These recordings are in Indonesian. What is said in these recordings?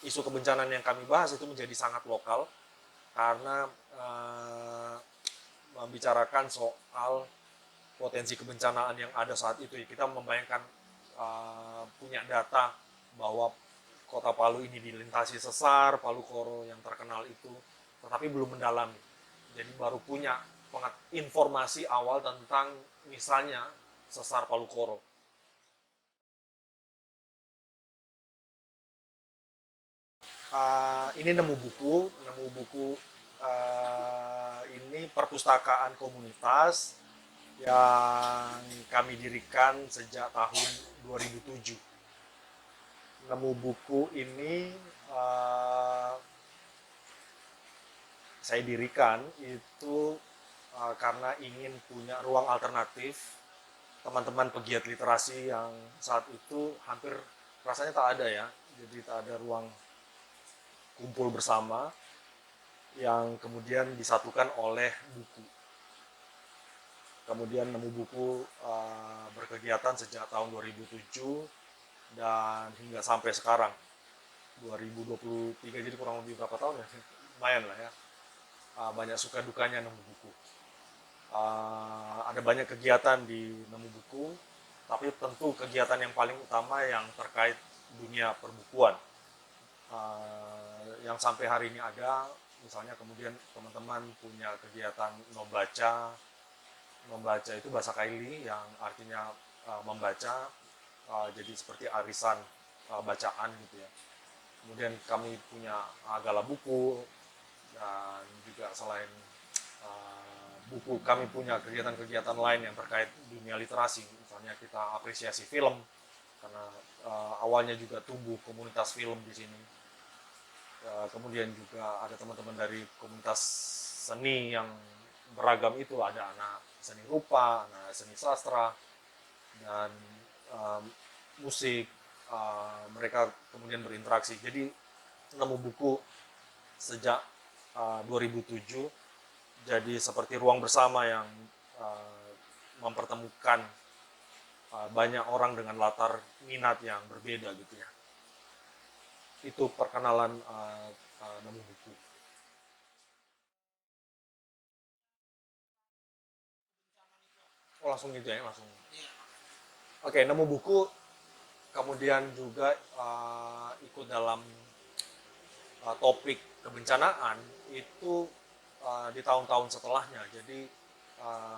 isu kebencanaan yang kami bahas itu menjadi sangat lokal karena membicarakan soal potensi kebencanaan yang ada saat itu. Kita membayangkan punya data bahwa kota Palu ini dilintasi sesar, Palu Koro yang terkenal itu, tetapi belum mendalami. Jadi baru punya informasi awal tentang misalnya sesar Palu Koro. Ini nemu buku ini perpustakaan komunitas yang kami dirikan sejak tahun 2007. Nemu buku ini saya dirikan itu karena ingin punya ruang alternatif teman-teman pegiat literasi yang saat itu hampir rasanya tak ada ya. Jadi tak ada ruang kumpul bersama yang kemudian disatukan oleh buku. Kemudian nemu buku berkegiatan sejak tahun 2007 dan hingga sampai sekarang 2023, jadi kurang lebih berapa tahun ya? Lumayan lah ya. Banyak suka dukanya nemu buku. Ada banyak kegiatan di nemu buku, tapi tentu kegiatan yang paling utama yang terkait dunia perbukuan. Yang sampai hari ini ada, misalnya kemudian teman-teman punya kegiatan membaca. Membaca itu bahasa Kaili yang artinya membaca, jadi seperti arisan bacaan gitu ya. Kemudian kami punya gala buku, dan juga selain buku, kami punya kegiatan-kegiatan lain yang terkait dunia literasi. Misalnya kita apresiasi film, karena awalnya juga tumbuh komunitas film di sini. Kemudian juga ada teman-teman dari komunitas seni yang beragam itu, ada anak seni rupa, anak seni sastra, dan musik. Mereka kemudian berinteraksi. Jadi nemu buku sejak 2007 jadi seperti ruang bersama yang mempertemukan banyak orang dengan latar minat yang berbeda gitu ya. Itu perkenalan nemu buku. Oh, langsung gitu ya, langsung. Oke, nemu buku kemudian juga ikut dalam topik kebencanaan itu di tahun-tahun setelahnya. Jadi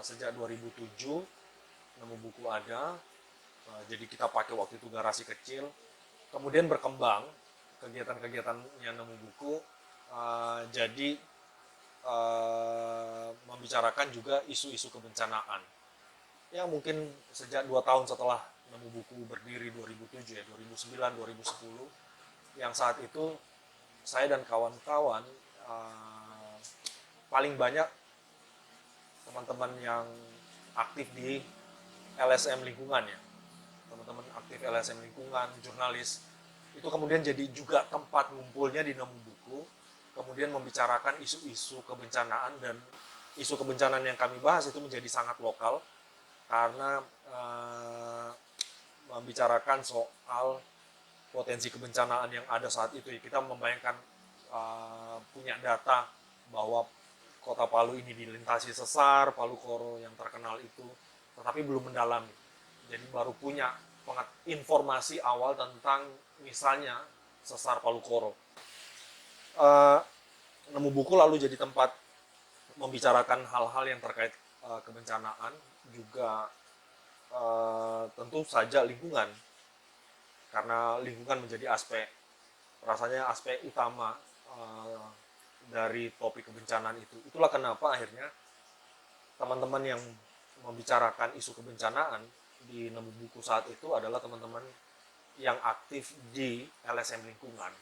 sejak 2007 nemu buku ada, jadi kita pakai waktu itu garasi kecil. Kemudian berkembang kegiatan-kegiatannya nemu buku, jadi membicarakan juga isu-isu kebencanaan. Ya mungkin sejak 2 tahun setelah nemu buku berdiri 2007 ya, 2009, 2010, yang saat itu saya dan kawan-kawan paling banyak teman-teman yang aktif di LSM lingkungan ya, teman-teman aktif LSM lingkungan, jurnalis, itu kemudian jadi juga tempat ngumpulnya di nemu buku, kemudian membicarakan isu-isu kebencanaan. Dan isu kebencanaan yang kami bahas itu menjadi sangat lokal karena membicarakan soal potensi kebencanaan yang ada saat itu. Kita membayangkan punya data bahwa kota Palu ini dilintasi sesar, Palu Koro yang terkenal itu, tetapi belum mendalami. Jadi baru punya informasi awal tentang misalnya sesar Palu Koro. Nemu buku lalu jadi tempat membicarakan hal-hal yang terkait kebencanaan, juga tentu saja lingkungan, karena lingkungan menjadi rasanya aspek utama dari topik kebencanaan itu. Itulah kenapa akhirnya teman-teman yang membicarakan isu kebencanaan di nemu buku saat itu adalah teman-teman yang aktif di LSM lingkungan.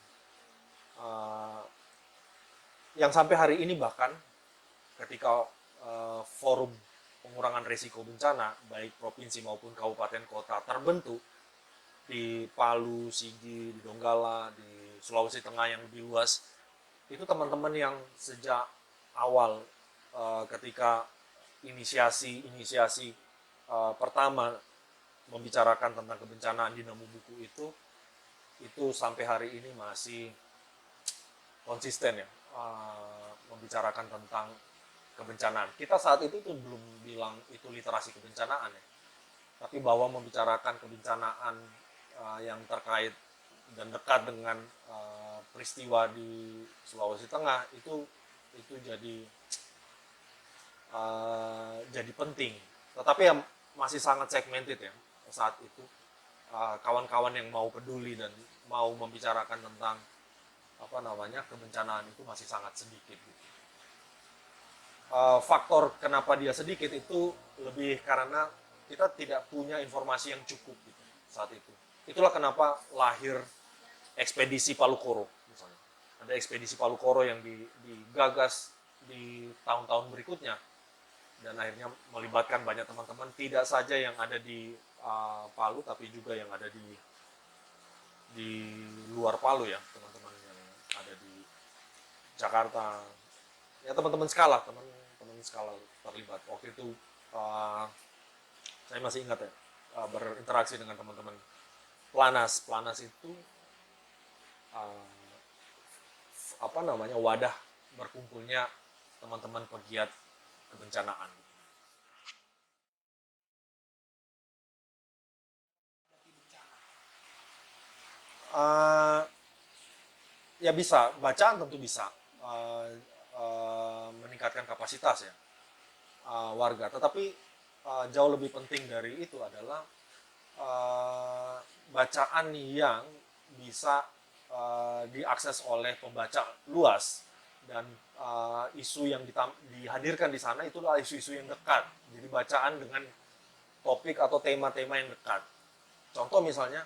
Yang sampai hari ini bahkan ketika forum pengurangan risiko bencana baik provinsi maupun kabupaten kota terbentuk di Palu, Sigi, di Donggala, di Sulawesi Tengah yang lebih luas, itu teman-teman yang sejak awal ketika inisiasi pertama membicarakan tentang kebencanaan di nemu buku itu sampai hari ini masih konsisten ya membicarakan tentang kebencanaan. Kita saat itu tuh belum bilang itu literasi kebencanaan ya, tapi bahwa membicarakan kebencanaan yang terkait dan dekat dengan peristiwa di Sulawesi Tengah itu jadi penting. Tetapi yang masih sangat segmented ya saat itu. Kawan-kawan yang mau peduli dan mau membicarakan tentang kebencanaan itu masih sangat sedikit. Gitu. Faktor kenapa dia sedikit itu lebih karena kita tidak punya informasi yang cukup gitu, saat itu. Itulah kenapa lahir ekspedisi Palu Koro misalnya. Ada ekspedisi Palu Koro yang digagas di tahun-tahun berikutnya dan akhirnya melibatkan banyak teman-teman, tidak saja yang ada di Palu tapi juga yang ada di luar Palu ya, teman-teman yang ada di Jakarta. Ya teman-teman skala terlibat. Waktu itu saya masih ingat ya, berinteraksi dengan teman-teman Planas. Planas itu wadah berkumpulnya teman-teman pegiat kebencanaan. Ya bisa, bacaan tentu bisa meningkatkan kapasitas ya warga. Tetapi jauh lebih penting dari itu adalah bacaan yang bisa diakses oleh pembaca luas dan isu yang dihadirkan di sana itulah isu-isu yang dekat. Jadi bacaan dengan topik atau tema-tema yang dekat. Contoh misalnya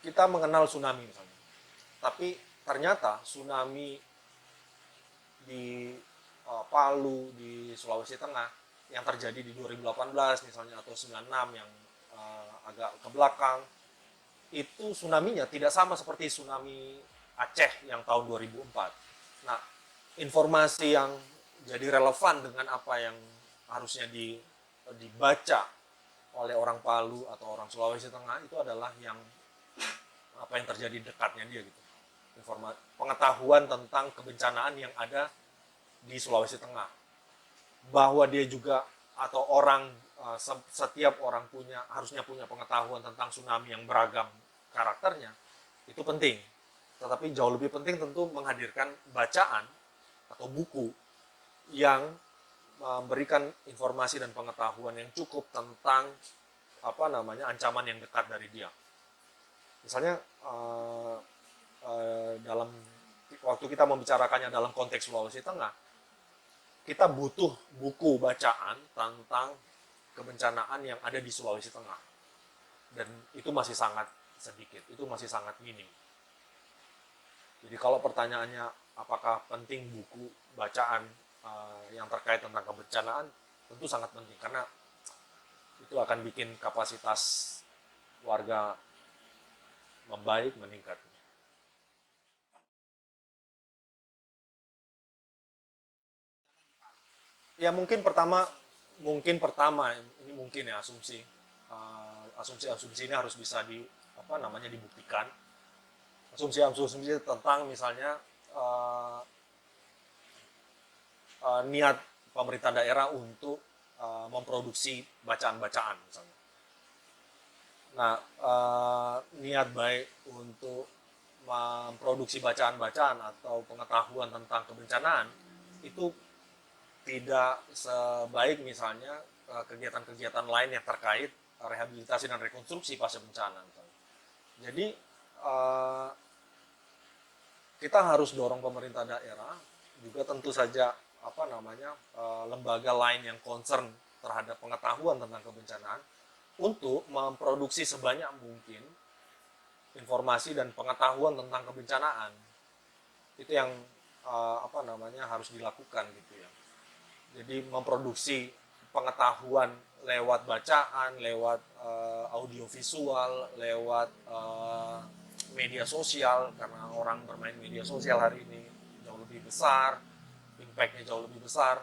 kita mengenal tsunami misalnya, tapi ternyata tsunami di Palu, di Sulawesi Tengah yang terjadi di 2018 misalnya atau 96 yang agak ke belakang, itu tsunami-nya tidak sama seperti tsunami Aceh yang tahun 2004. Nah, informasi yang jadi relevan dengan apa yang harusnya dibaca oleh orang Palu atau orang Sulawesi Tengah itu adalah yang apa yang terjadi dekatnya dia gitu. Pengetahuan tentang kebencanaan yang ada di Sulawesi Tengah. Bahwa dia juga atau setiap orang harusnya punya pengetahuan tentang tsunami yang beragam karakternya, itu penting. Tetapi jauh lebih penting tentu menghadirkan bacaan atau buku yang memberikan informasi dan pengetahuan yang cukup tentang ancaman yang dekat dari dia. Misalnya dalam waktu kita membicarakannya dalam konteks Sulawesi Tengah, kita butuh buku bacaan tentang kebencanaan yang ada di Sulawesi Tengah. Dan itu masih sangat sedikit, itu masih sangat minim. Jadi kalau pertanyaannya apakah penting buku bacaan yang terkait tentang kebencanaan, tentu sangat penting karena itu akan bikin kapasitas warga membaik, meningkat. Ya mungkin pertama ini mungkin ya asumsi ini harus bisa dibuktikan. Asumsi tentang misalnya niat pemerintah daerah untuk memproduksi bacaan-bacaan misalnya. Nah, niat baik untuk memproduksi bacaan-bacaan atau pengetahuan tentang kebencanaan itu tidak sebaik misalnya kegiatan-kegiatan lain yang terkait rehabilitasi dan rekonstruksi pasca bencana. Misalnya. Jadi kita harus dorong pemerintah daerah juga tentu saja lembaga lain yang concern terhadap pengetahuan tentang kebencanaan untuk memproduksi sebanyak mungkin informasi dan pengetahuan tentang kebencanaan. Itu yang harus dilakukan gitu ya. Jadi memproduksi pengetahuan lewat bacaan, lewat audiovisual, lewat media sosial, karena orang bermain media sosial hari ini jauh lebih besar, impact-nya jauh lebih besar.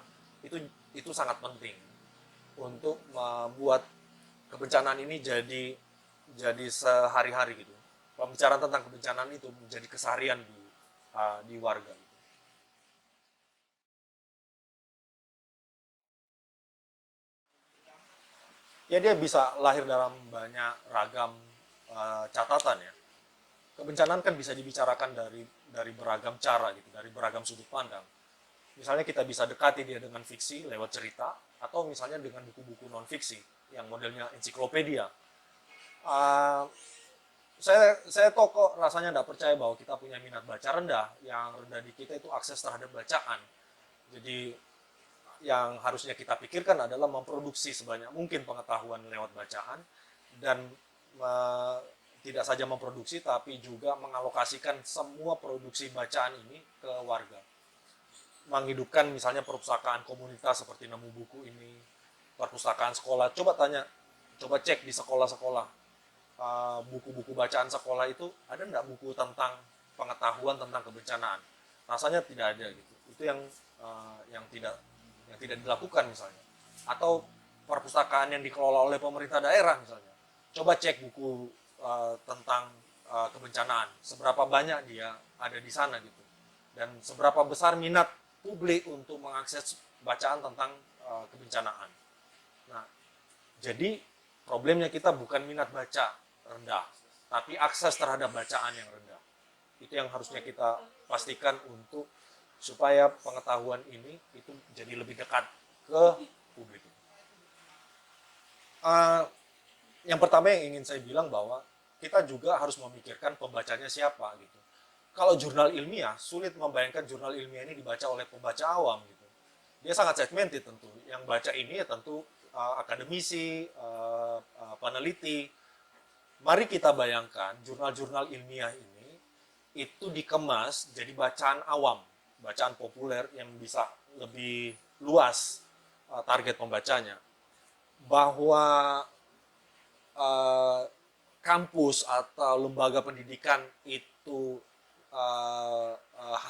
Itu sangat penting untuk membuat kebencanaan ini jadi sehari-hari gitu. pembicaraan tentang kebencanaan itu menjadi keseharian di warga. Ya dia bisa lahir dalam banyak ragam catatan ya. Kebencanaan kan bisa dibicarakan dari beragam cara gitu, dari beragam sudut pandang. Misalnya kita bisa dekati dia dengan fiksi lewat cerita, atau misalnya dengan buku-buku non fiksi yang modelnya ensiklopedia. Uh, saya toko rasanya tidak percaya bahwa kita punya minat baca rendah. Yang rendah di kita itu akses terhadap bacaan. Jadi yang harusnya kita pikirkan adalah memproduksi sebanyak mungkin pengetahuan lewat bacaan, dan tidak saja memproduksi tapi juga mengalokasikan semua produksi bacaan ini ke warga. Menghidupkan misalnya perpustakaan komunitas seperti Nemu Buku ini, perpustakaan sekolah. Coba cek di sekolah-sekolah, buku-buku bacaan sekolah itu ada nggak buku tentang pengetahuan tentang kebencanaan? Rasanya tidak ada gitu. Itu yang tidak dilakukan misalnya. Atau perpustakaan yang dikelola oleh pemerintah daerah misalnya. Coba cek buku tentang kebencanaan, seberapa banyak dia ada di sana gitu, dan seberapa besar minat publik untuk mengakses bacaan tentang kebencanaan. Nah, jadi problemnya kita bukan minat baca rendah, tapi akses terhadap bacaan yang rendah. Itu yang harusnya kita pastikan untuk supaya pengetahuan ini itu jadi lebih dekat ke publik. Yang pertama yang ingin saya bilang bahwa kita juga harus memikirkan pembacanya siapa gitu. Kalau jurnal ilmiah, sulit membayangkan jurnal ilmiah ini dibaca oleh pembaca awam gitu. Dia sangat segmented tentu. Yang baca ini ya tentu akademisi, peneliti. Mari kita bayangkan jurnal-jurnal ilmiah ini itu dikemas jadi bacaan awam, bacaan populer yang bisa lebih luas target pembacanya. Bahwa kampus atau lembaga pendidikan itu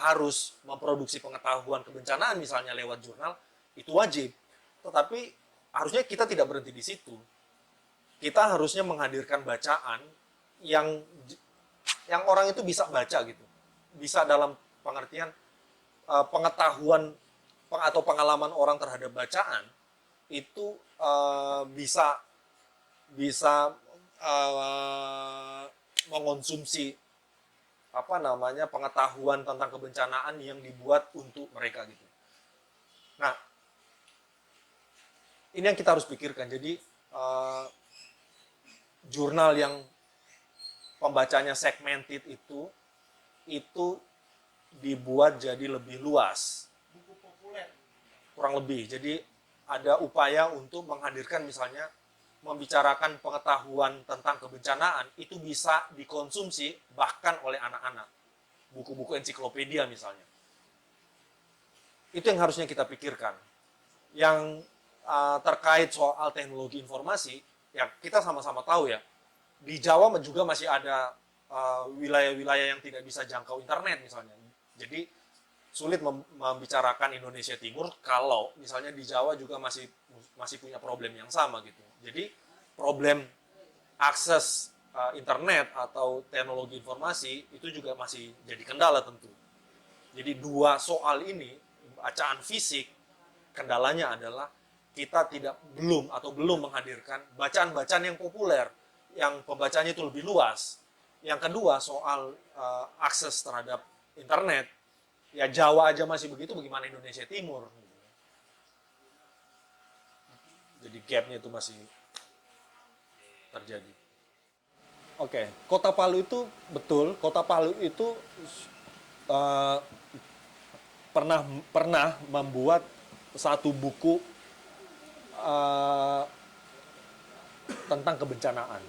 harus memproduksi pengetahuan kebencanaan misalnya lewat jurnal, itu wajib. Tetapi harusnya kita tidak berhenti di situ. Kita harusnya menghadirkan bacaan yang orang itu bisa baca gitu. Bisa dalam pengertian pengetahuan atau pengalaman orang terhadap bacaan itu bisa mengonsumsi pengetahuan tentang kebencanaan yang dibuat untuk mereka gitu. Nah, ini yang kita harus pikirkan. Jadi jurnal yang pembacanya segmented itu dibuat jadi lebih luas. Buku populer. Kurang lebih. Jadi ada upaya untuk menghadirkan misalnya membicarakan pengetahuan tentang kebencanaan itu bisa dikonsumsi bahkan oleh anak-anak. Buku-buku ensiklopedia misalnya. Itu yang harusnya kita pikirkan. Yang terkait soal teknologi informasi, ya kita sama-sama tahu ya, di Jawa juga masih ada wilayah-wilayah yang tidak bisa jangkau internet misalnya. Jadi sulit membicarakan Indonesia Timur kalau misalnya di Jawa juga masih punya problem yang sama gitu. Jadi problem akses internet atau teknologi informasi itu juga masih jadi kendala tentu. Jadi dua soal ini, bacaan fisik, kendalanya adalah kita belum menghadirkan bacaan-bacaan yang populer, yang pembacanya itu lebih luas. Yang kedua soal akses terhadap internet, ya Jawa aja masih begitu, bagaimana Indonesia Timur? Jadi gapnya itu masih terjadi. Oke, Kota Palu itu betul. Kota Palu itu pernah membuat satu buku tentang kebencanaan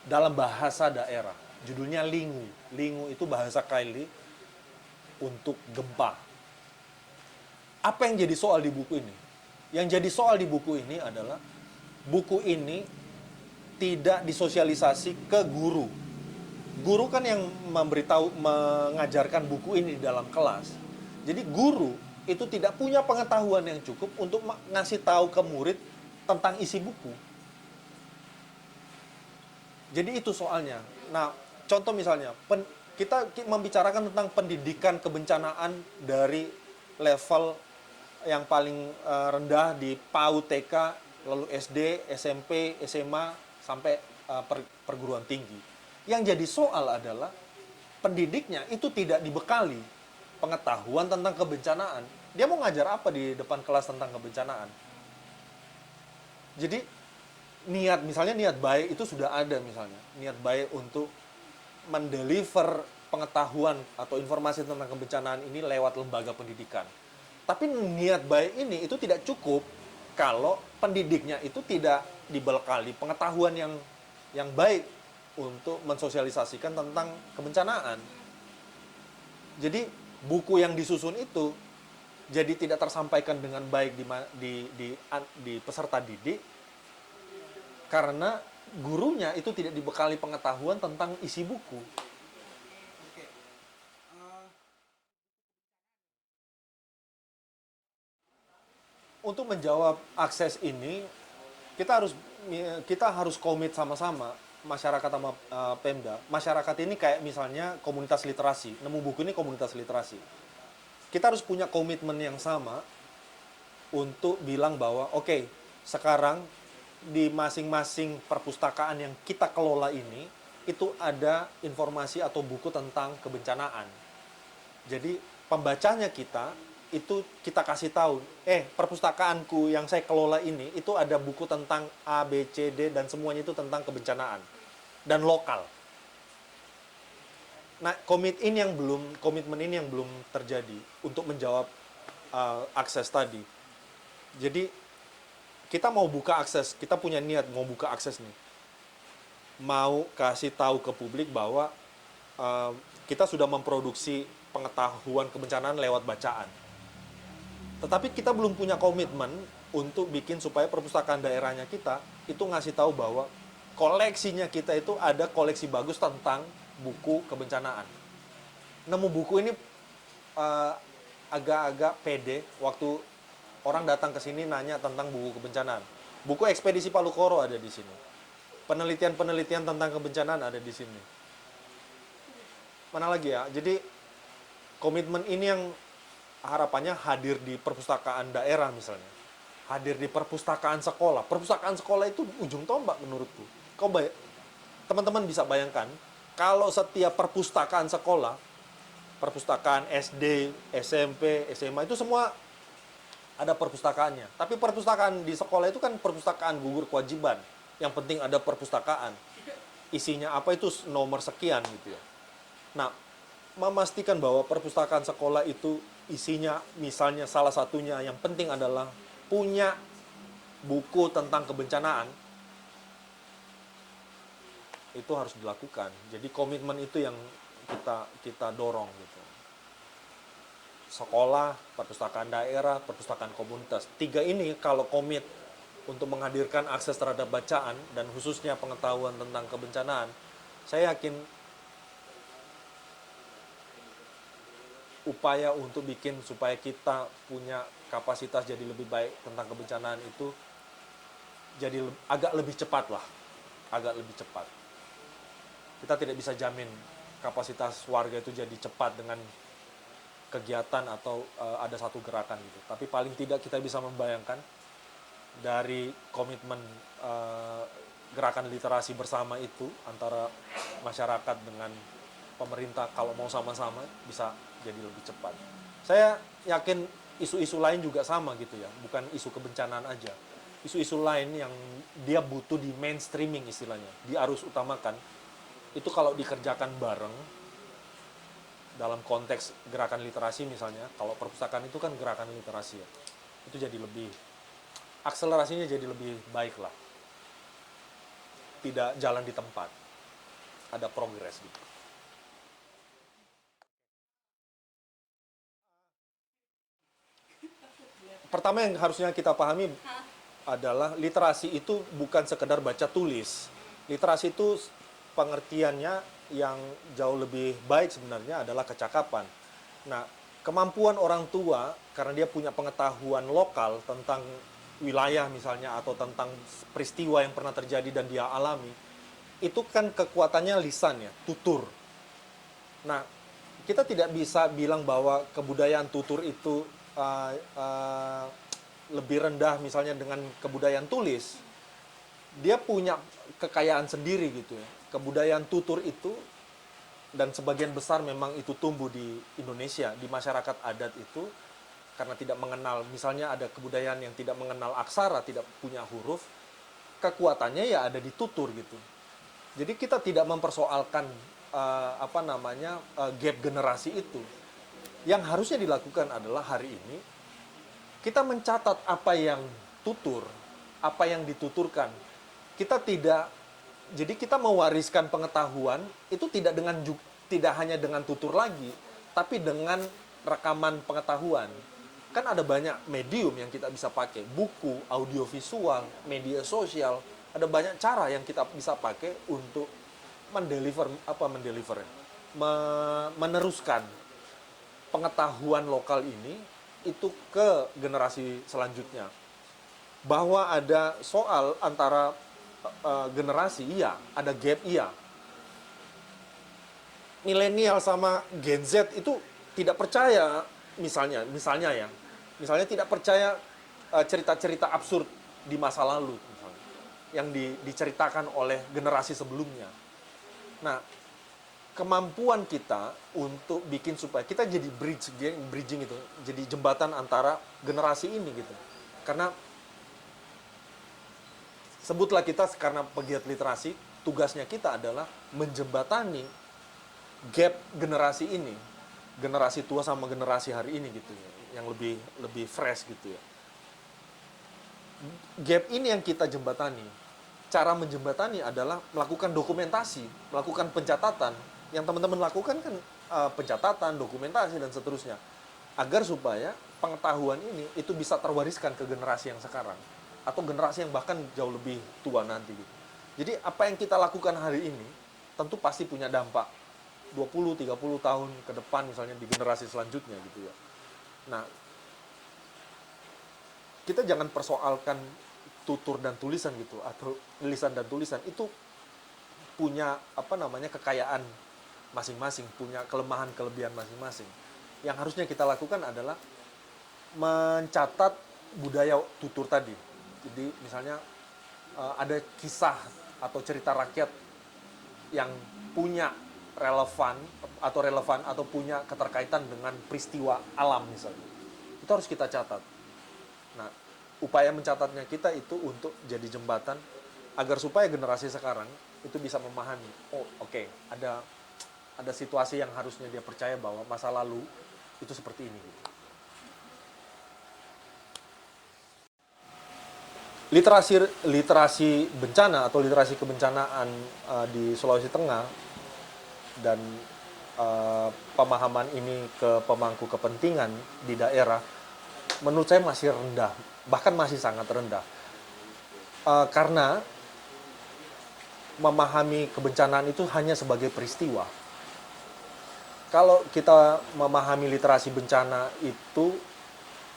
dalam bahasa daerah. Judulnya Lingu. Lingu itu bahasa Kaili untuk gempa. Apa yang jadi soal di buku ini? Yang jadi soal di buku ini adalah buku ini tidak disosialisasi ke guru. Guru kan yang mengajarkan buku ini di dalam kelas. Jadi guru itu tidak punya pengetahuan yang cukup untuk ngasih tahu ke murid tentang isi buku. Jadi itu soalnya. Nah, contoh misalnya, kita membicarakan tentang pendidikan kebencanaan dari level yang paling rendah di PAUD, TK, lalu SD, SMP, SMA, sampai perguruan tinggi. Yang jadi soal adalah pendidiknya itu tidak dibekali pengetahuan tentang kebencanaan. Dia mau ngajar apa di depan kelas tentang kebencanaan? Jadi misalnya niat baik itu sudah ada, misalnya niat baik untuk mendeliver pengetahuan atau informasi tentang kebencanaan ini lewat lembaga pendidikan. Tapi niat baik ini itu tidak cukup kalau pendidiknya itu tidak dibekali pengetahuan yang baik untuk mensosialisasikan tentang kebencanaan. Jadi buku yang disusun itu jadi tidak tersampaikan dengan baik di peserta didik karena gurunya itu tidak dibekali pengetahuan tentang isi buku. Untuk menjawab akses ini, kita harus komit sama-sama, masyarakat sama Pemda. Masyarakat ini kayak misalnya komunitas literasi. Nemu Buku ini komunitas literasi. Kita harus punya komitmen yang sama untuk bilang bahwa oke, sekarang di masing-masing perpustakaan yang kita kelola ini itu ada informasi atau buku tentang kebencanaan. Jadi pembacanya itu kita kasih tahu, perpustakaanku yang saya kelola ini itu ada buku tentang A, B, C, D dan semuanya itu tentang kebencanaan dan lokal. Nah, komitmen ini yang belum terjadi untuk menjawab akses tadi. Jadi kita mau buka akses, kita punya niat mau buka akses nih. Mau kasih tahu ke publik bahwa kita sudah memproduksi pengetahuan kebencanaan lewat bacaan. Tetapi kita belum punya komitmen untuk bikin supaya perpustakaan daerahnya kita itu ngasih tahu bahwa koleksinya kita itu ada koleksi bagus tentang buku kebencanaan. Nemu Buku ini agak-agak pede waktu orang datang ke sini nanya tentang buku kebencanaan. Buku Ekspedisi Palu Koro ada di sini. Penelitian-penelitian tentang kebencanaan ada di sini. Mana lagi ya? Jadi komitmen ini yang harapannya hadir di perpustakaan daerah misalnya. Hadir di perpustakaan sekolah. Perpustakaan sekolah itu ujung tombak menurutku. Teman-teman bisa bayangkan, kalau setiap perpustakaan sekolah, perpustakaan SD, SMP, SMA, itu semua ada perpustakaannya. Tapi perpustakaan di sekolah itu kan perpustakaan gugur kewajiban. Yang penting ada perpustakaan. Isinya apa itu nomor sekian gitu ya. Nah, memastikan bahwa perpustakaan sekolah itu isinya misalnya salah satunya yang penting adalah punya buku tentang kebencanaan, itu harus dilakukan. Jadi komitmen itu yang kita dorong gitu. Sekolah, perpustakaan daerah, perpustakaan komunitas. 3 ini kalau komit untuk menghadirkan akses terhadap bacaan dan khususnya pengetahuan tentang kebencanaan, saya yakin upaya untuk bikin supaya kita punya kapasitas jadi lebih baik tentang kebencanaan itu jadi agak lebih cepat lah. Agak lebih cepat. Kita tidak bisa jamin kapasitas warga itu jadi cepat dengan kegiatan atau ada satu gerakan gitu. Tapi paling tidak kita bisa membayangkan dari komitmen gerakan literasi bersama itu antara masyarakat dengan pemerintah, kalau mau sama-sama bisa jadi lebih cepat. Saya yakin isu-isu lain juga sama gitu ya, bukan isu kebencanaan aja. Isu-isu lain yang dia butuh di mainstreaming istilahnya, diarus utamakan, itu kalau dikerjakan bareng dalam konteks gerakan literasi misalnya, kalau perpustakaan itu kan gerakan literasi ya, itu jadi lebih, akselerasinya jadi lebih baik lah. Tidak jalan di tempat, ada progres gitu. Pertama yang harusnya kita pahami adalah literasi itu bukan sekedar baca tulis. Literasi itu pengertiannya yang jauh lebih baik sebenarnya adalah kecakapan. Nah, kemampuan orang tua karena dia punya pengetahuan lokal tentang wilayah misalnya atau tentang peristiwa yang pernah terjadi dan dia alami, itu kan kekuatannya lisan ya, tutur. Nah, kita tidak bisa bilang bahwa kebudayaan tutur itu lebih rendah misalnya dengan kebudayaan tulis. Dia punya kekayaan sendiri gitu ya. Kebudayaan tutur itu, dan sebagian besar memang itu tumbuh di Indonesia, di masyarakat adat itu, karena tidak mengenal, misalnya ada kebudayaan yang tidak mengenal aksara, tidak punya huruf, kekuatannya ya ada di tutur gitu. Jadi kita tidak mempersoalkan gap generasi itu. Yang harusnya dilakukan adalah hari ini kita mencatat apa yang tutur, apa yang dituturkan. Kita tidak, jadi kita mewariskan pengetahuan itu tidak hanya dengan tutur lagi, tapi dengan rekaman pengetahuan. Kan ada banyak medium yang kita bisa pakai, buku, audiovisual, media sosial, ada banyak cara yang kita bisa pakai untuk meneruskan pengetahuan lokal ini itu ke generasi selanjutnya. Bahwa ada soal antara generasi, iya, ada gap, iya. Milenial sama Gen Z itu tidak percaya, misalnya tidak percaya cerita-cerita absurd di masa lalu, misalnya, yang diceritakan oleh generasi sebelumnya. Nah, kemampuan kita untuk bikin supaya kita jadi bridging itu, jadi jembatan antara generasi ini gitu. Karena sebutlah kita karena pegiat literasi, tugasnya kita adalah menjembatani gap generasi ini, generasi tua sama generasi hari ini gitu ya, yang lebih fresh gitu ya. Gap ini yang kita jembatani. Cara menjembatani adalah melakukan dokumentasi, melakukan pencatatan. Yang teman-teman lakukan kan pencatatan, dokumentasi, dan seterusnya. Agar supaya pengetahuan ini itu bisa terwariskan ke generasi yang sekarang. Atau generasi yang bahkan jauh lebih tua nanti. Gitu. Jadi apa yang kita lakukan hari ini, tentu pasti punya dampak 20-30 tahun ke depan misalnya di generasi selanjutnya gitu ya. Nah, kita jangan persoalkan tutur dan tulisan gitu, atau lisan dan tulisan itu punya kekayaan masing-masing, punya kelemahan kelebihan masing-masing. Yang harusnya kita lakukan adalah mencatat budaya tutur tadi. Jadi misalnya ada kisah atau cerita rakyat yang punya relevan atau punya keterkaitan dengan peristiwa alam misalnya. Itu harus kita catat. Nah, upaya mencatatnya kita itu untuk jadi jembatan agar supaya generasi sekarang itu bisa memahami, oh oke, ada situasi yang harusnya dia percaya bahwa masa lalu itu seperti ini gitu. Literasi bencana atau literasi kebencanaan di Sulawesi Tengah dan pemahaman ini ke pemangku kepentingan di daerah menurut saya masih rendah, bahkan masih sangat rendah. Karena memahami kebencanaan itu hanya sebagai peristiwa. Kalau kita memahami literasi bencana itu,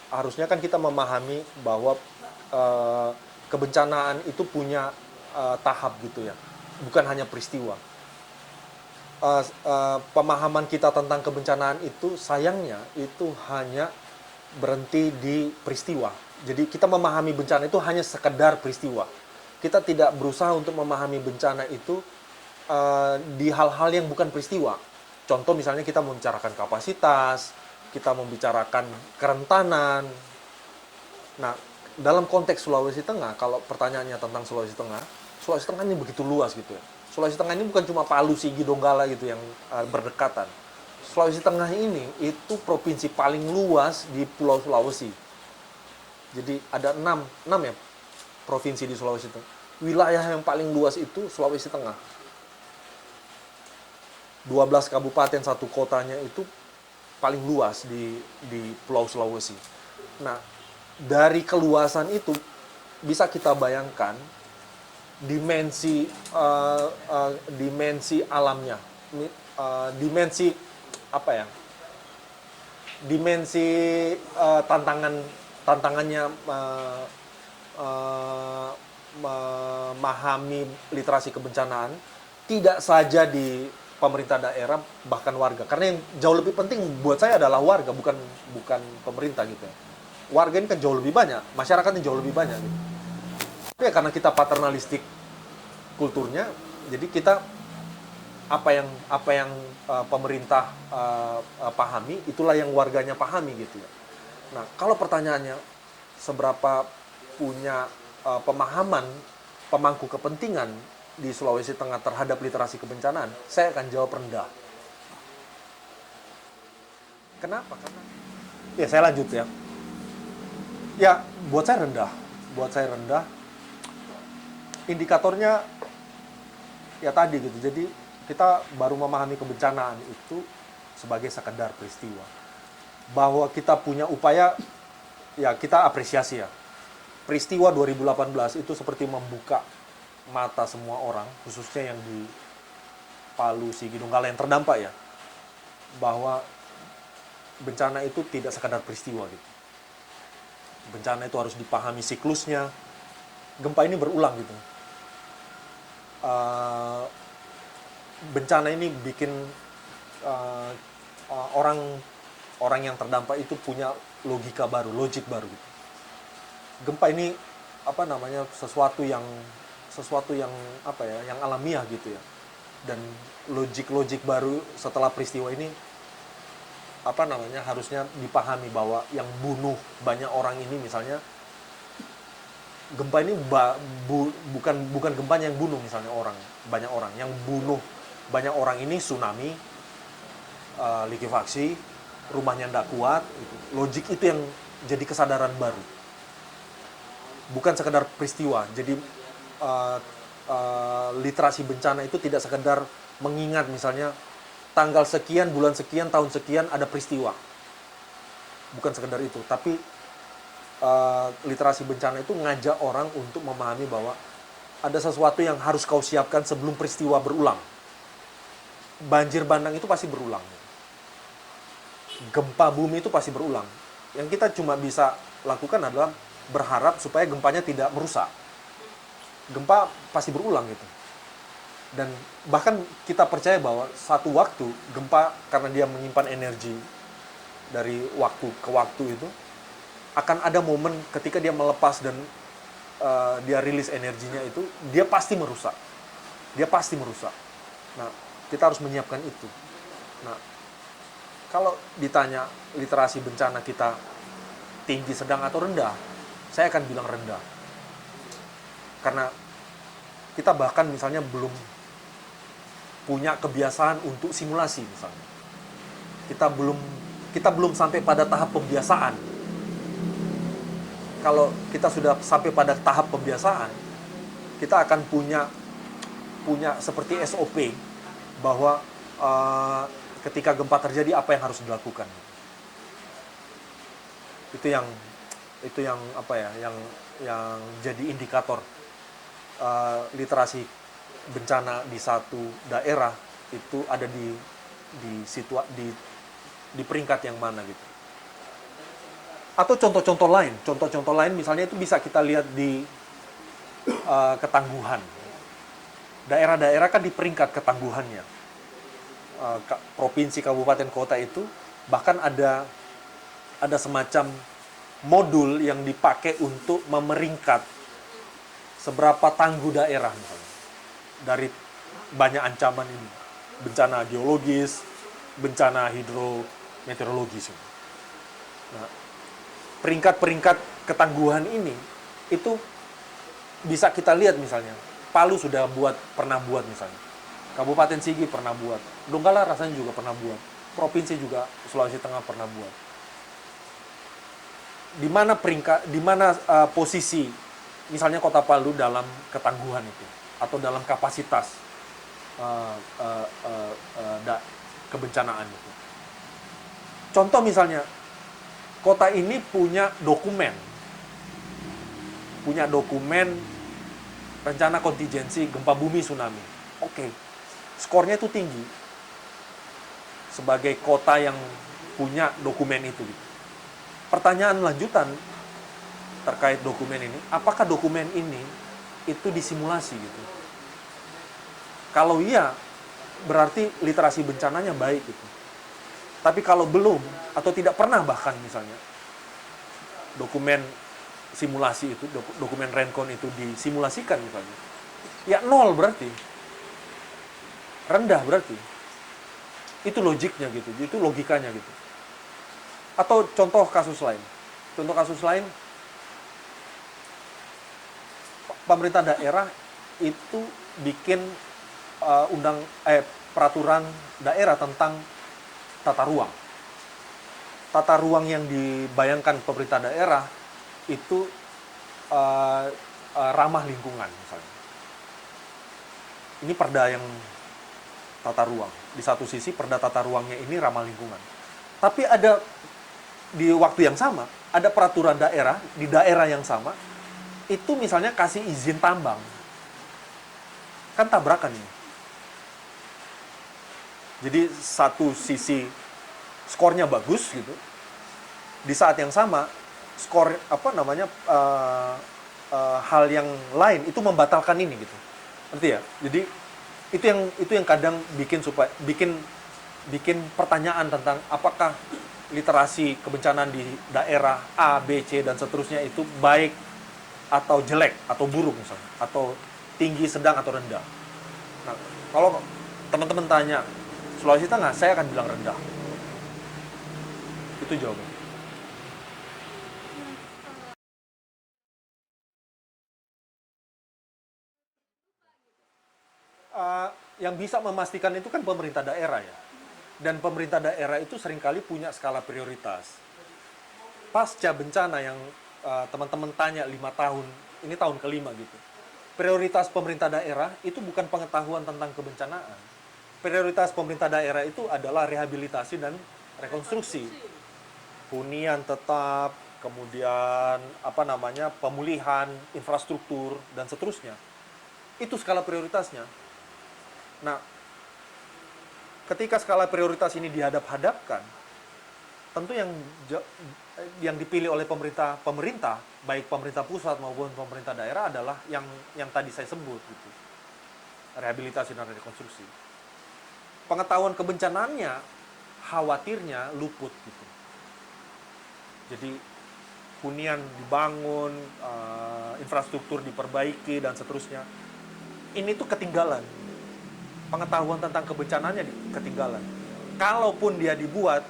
harusnya kan kita memahami bahwa kebencanaan itu punya tahap gitu ya, bukan hanya peristiwa. Pemahaman kita tentang kebencanaan itu sayangnya itu hanya berhenti di peristiwa. Jadi kita memahami bencana itu hanya sekedar peristiwa. Kita tidak berusaha untuk memahami bencana itu di hal-hal yang bukan peristiwa. Contoh misalnya kita membicarakan kapasitas, kita membicarakan kerentanan. Nah, dalam konteks Sulawesi Tengah, kalau pertanyaannya tentang Sulawesi Tengah ini begitu luas gitu ya. Sulawesi Tengah ini bukan cuma Palu, Sigi, Donggala gitu yang berdekatan. Sulawesi Tengah ini itu provinsi paling luas di Pulau Sulawesi. Jadi ada 6 ya provinsi di Sulawesi Tengah. Wilayah yang paling luas itu Sulawesi Tengah. 12 kabupaten, 1 kotanya itu paling luas di Pulau Sulawesi. Nah, dari keluasan itu bisa kita bayangkan dimensi alamnya, dimensi tantangannya memahami literasi kebencanaan tidak saja di pemerintah daerah, bahkan warga. Karena yang jauh lebih penting buat saya adalah warga, bukan bukan pemerintah gitu ya. Warga ini kan jauh lebih banyak, masyarakat ini jauh lebih banyak gitu. Tapi ya karena kita paternalistik kulturnya, jadi kita apa yang pemerintah pahami, itulah yang warganya pahami gitu ya. Nah, kalau pertanyaannya seberapa punya pemahaman pemangku kepentingan di Sulawesi Tengah terhadap literasi kebencanaan, saya akan jawab rendah. Kenapa? Karena ya saya lanjut ya. Ya, buat saya rendah. Buat saya rendah. Indikatornya ya tadi gitu. Jadi kita baru memahami kebencanaan itu sebagai sekedar peristiwa. Bahwa kita punya upaya, ya kita apresiasi ya. Peristiwa 2018 itu seperti membuka mata semua orang, khususnya yang di Palu, Sigi, Donggala yang terdampak ya, bahwa bencana itu tidak sekadar peristiwa gitu. Bencana itu harus dipahami siklusnya. Gempa ini berulang gitu. Bencana ini bikin orang yang terdampak itu punya logika baru, logik baru gitu. Gempa ini sesuatu yang yang alamiah gitu ya. Dan logik baru setelah peristiwa ini harusnya dipahami bahwa yang bunuh banyak orang ini misalnya gempa ini bukan gempanya yang bunuh misalnya banyak orang yang bunuh banyak orang ini tsunami, likuifaksi, rumahnya tidak kuat gitu. Logik itu yang jadi kesadaran baru, bukan sekedar peristiwa. Jadi literasi bencana itu tidak sekedar mengingat misalnya tanggal sekian, bulan sekian, tahun sekian ada peristiwa. Bukan sekedar itu, tapi literasi bencana itu ngajak orang untuk memahami bahwa ada sesuatu yang harus kau siapkan sebelum peristiwa berulang. Banjir bandang itu pasti berulang. Gempa bumi itu pasti berulang. Yang kita cuma bisa lakukan adalah berharap supaya gempanya tidak merusak. Gempa pasti berulang gitu. Dan bahkan kita percaya bahwa satu waktu gempa, karena dia menyimpan energi dari waktu ke waktu itu, akan ada momen ketika dia melepas dan dia rilis energinya itu, dia pasti merusak. Dia pasti merusak. Nah, kita harus menyiapkan itu. Nah, kalau ditanya literasi bencana kita tinggi, sedang, atau rendah, saya akan bilang rendah. Karena kita bahkan misalnya belum punya kebiasaan untuk simulasi misalnya. Kita belum sampai pada tahap pembiasaan. Kalau kita sudah sampai pada tahap pembiasaan, kita akan punya seperti SOP bahwa ketika gempa terjadi apa yang harus dilakukan. Itu yang yang jadi indikator literasi bencana di satu daerah itu ada di peringkat yang mana gitu. Atau contoh-contoh lain misalnya itu bisa kita lihat di ketangguhan. Daerah-daerah kan di peringkat ketangguhannya. Provinsi, kabupaten, kota itu bahkan ada semacam modul yang dipakai untuk memeringkat seberapa tangguh daerah misalnya. Dari banyak ancaman ini. Bencana geologis, bencana hidrometeorologis. Nah, peringkat-peringkat ketangguhan ini itu bisa kita lihat misalnya. Palu sudah pernah buat misalnya. Kabupaten Sigi pernah buat. Donggala rasanya juga pernah buat. Provinsi juga Sulawesi Tengah pernah buat. Di mana posisi misalnya Kota Palu dalam ketangguhan itu atau dalam kapasitas kebencanaan itu. Contoh misalnya kota ini punya dokumen rencana kontingensi gempa bumi tsunami. Oke. Skornya itu tinggi sebagai kota yang punya dokumen itu. Pertanyaan lanjutan terkait dokumen ini, apakah dokumen ini itu disimulasi gitu? Kalau iya, berarti literasi bencananya baik gitu. Tapi kalau belum, atau tidak pernah bahkan misalnya, dokumen simulasi itu, dokumen Rencon itu disimulasikan misalnya, ya nol berarti. Rendah berarti. Itu logiknya gitu, itu logikanya gitu. Atau contoh kasus lain. Contoh kasus lain, pemerintah daerah itu bikin peraturan daerah tentang tata ruang. Tata ruang yang dibayangkan pemerintah daerah itu ramah lingkungan misalnya. Ini perda yang tata ruang. Di satu sisi perda tata ruangnya ini ramah lingkungan. Tapi ada di waktu yang sama, ada peraturan daerah di daerah yang sama itu misalnya kasih izin tambang. Kan tabrakan ini. Jadi satu sisi skornya bagus gitu. Di saat yang sama skor hal yang lain itu membatalkan ini gitu. Ngerti ya? Jadi itu yang kadang bikin pertanyaan tentang apakah literasi kebencanaan di daerah A, B, C dan seterusnya itu baik atau jelek atau buruk misalnya, atau tinggi, sedang atau rendah. Nah, kalau teman-teman tanya Sulawesi Tengah, saya akan bilang rendah. Itu jawabannya. Yang bisa memastikan itu kan pemerintah daerah ya. Dan pemerintah daerah itu seringkali punya skala prioritas. Pasca bencana yang teman-teman tanya 5 tahun, ini tahun kelima gitu. Prioritas pemerintah daerah itu bukan pengetahuan tentang kebencanaan. Prioritas pemerintah daerah itu adalah rehabilitasi dan rekonstruksi. Hunian tetap, kemudian pemulihan, infrastruktur dan seterusnya. Itu skala prioritasnya. Nah, ketika skala prioritas ini dihadap-hadapkan, tentu yang dipilih oleh pemerintah, baik pemerintah pusat maupun pemerintah daerah adalah yang tadi saya sebut gitu. Rehabilitasi dan rekonstruksi. Pengetahuan kebencanaannya khawatirnya luput gitu. Jadi hunian dibangun, infrastruktur diperbaiki dan seterusnya. Ini tuh ketinggalan. Pengetahuan tentang kebencanaannya ketinggalan. Kalaupun dia dibuat,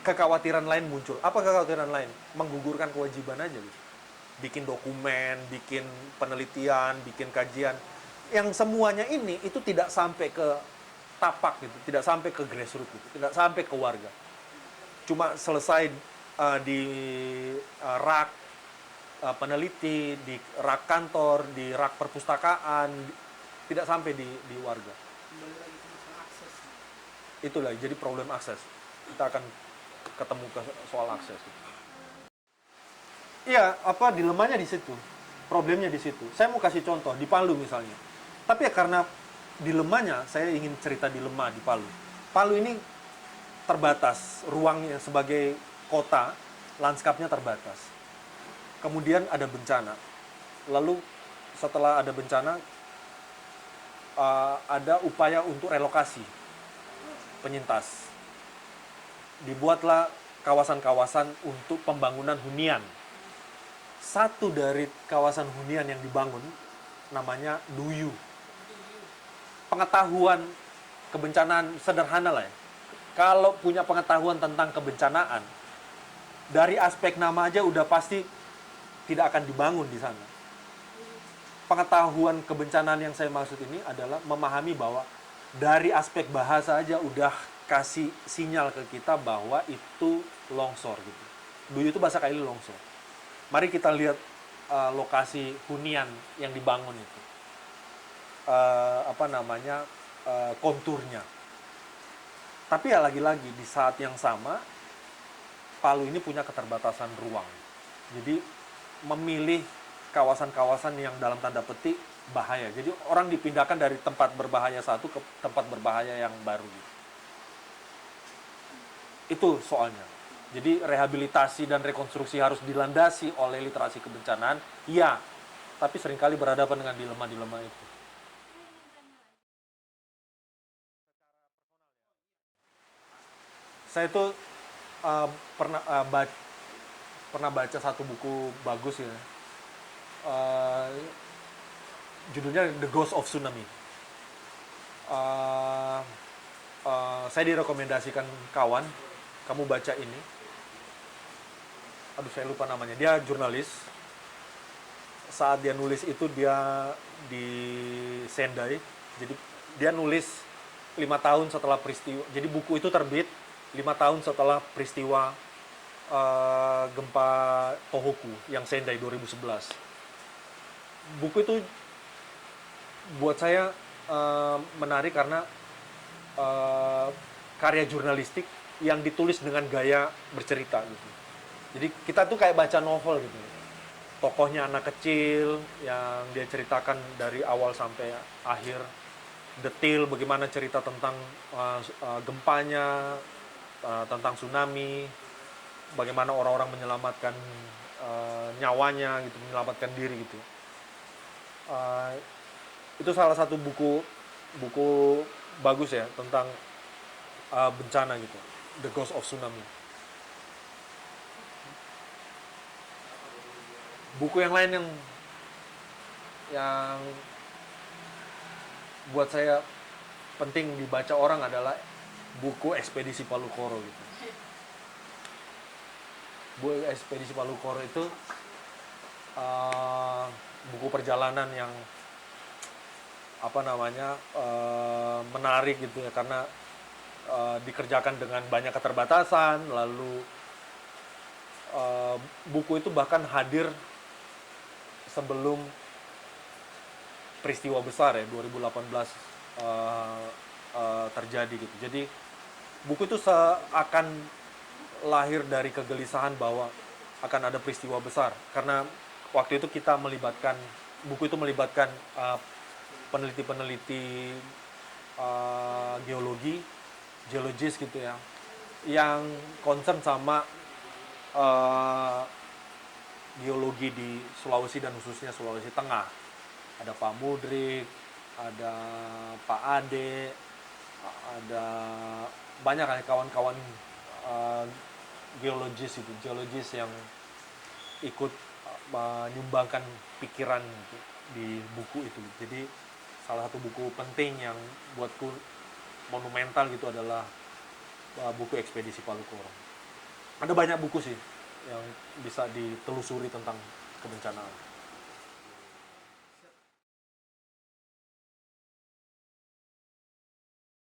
kekhawatiran lain muncul. Apa kekhawatiran lain? Menggugurkan kewajiban aja gitu. Bikin dokumen, bikin penelitian, bikin kajian. Yang semuanya ini itu tidak sampai ke tapak gitu, tidak sampai ke grassroots gitu, tidak sampai ke warga. Cuma selesai di rak peneliti, di rak kantor, di rak perpustakaan, tidak sampai di warga. Itulah jadi problem akses. Kita akan ketemu ke soal akses. Iya, dilemanya di situ. Problemnya di situ. Saya mau kasih contoh di Palu misalnya. Tapi ya karena dilemanya, saya ingin cerita dilema di Palu. Palu ini terbatas, ruangnya sebagai kota, lanskapnya terbatas. Kemudian ada bencana. Lalu setelah ada bencana, ada upaya untuk relokasi penyintas. Dibuatlah kawasan-kawasan untuk pembangunan hunian. Satu dari kawasan hunian yang dibangun namanya Duyu. Pengetahuan kebencanaan sederhana lah ya. Kalau punya pengetahuan tentang kebencanaan, dari aspek nama aja udah pasti tidak akan dibangun di sana. Pengetahuan kebencanaan yang saya maksud ini adalah memahami bahwa dari aspek bahasa aja udah kasih sinyal ke kita bahwa itu longsor gitu. Duyu itu bahasa Kaili longsor. Mari kita lihat lokasi hunian yang dibangun itu. Konturnya. Tapi ya lagi-lagi di saat yang sama Palu ini punya keterbatasan ruang. Jadi memilih kawasan-kawasan yang dalam tanda petik bahaya. Jadi orang dipindahkan dari tempat berbahaya satu ke tempat berbahaya yang baru. Itu soalnya. Jadi rehabilitasi dan rekonstruksi harus dilandasi oleh literasi kebencanaan, iya. Tapi seringkali berhadapan dengan dilema-dilema itu. Saya tuh pernah pernah baca satu buku bagus ya. Eh, Judulnya The Ghost of Tsunami. Eh, saya direkomendasikan kawan, kamu baca ini. Aduh, saya lupa namanya. Dia jurnalis. Saat dia nulis itu dia di Sendai. Jadi dia nulis 5 tahun setelah peristiwa. Jadi buku itu terbit 5 tahun setelah peristiwa gempa Tohoku yang Sendai 2011. Buku itu buat saya menarik karena karya jurnalistik yang ditulis dengan gaya bercerita gitu. Jadi kita tuh kayak baca novel gitu. Tokohnya anak kecil yang dia ceritakan dari awal sampai akhir, detail bagaimana cerita tentang gempanya, tentang tsunami, bagaimana orang-orang menyelamatkan nyawanya gitu, menyelamatkan diri gitu. Itu salah satu buku bagus ya tentang bencana gitu, The Ghost of Tsunami. Buku yang lain yang buat saya penting dibaca orang adalah buku Ekspedisi Palu Koro gitu. Buku Ekspedisi Palu Koro itu buku perjalanan yang menarik gitu ya, karena dikerjakan dengan banyak keterbatasan. Lalu buku itu bahkan hadir sebelum peristiwa besar ya 2018 terjadi gitu. Jadi buku itu seakan lahir dari kegelisahan bahwa akan ada peristiwa besar, karena waktu itu buku itu melibatkan peneliti-peneliti geologis gitu ya, yang concern sama geologi di Sulawesi dan khususnya Sulawesi Tengah. Ada Pak Mudrik, ada Pak Ade, ada banyak kawan-kawan geologis yang ikut menyumbangkan pikiran di buku itu. Jadi salah satu buku penting yang buatku monumental gitu adalah buku Ekspedisi Palu Koro. Ada banyak buku sih yang bisa ditelusuri tentang kebencanaan.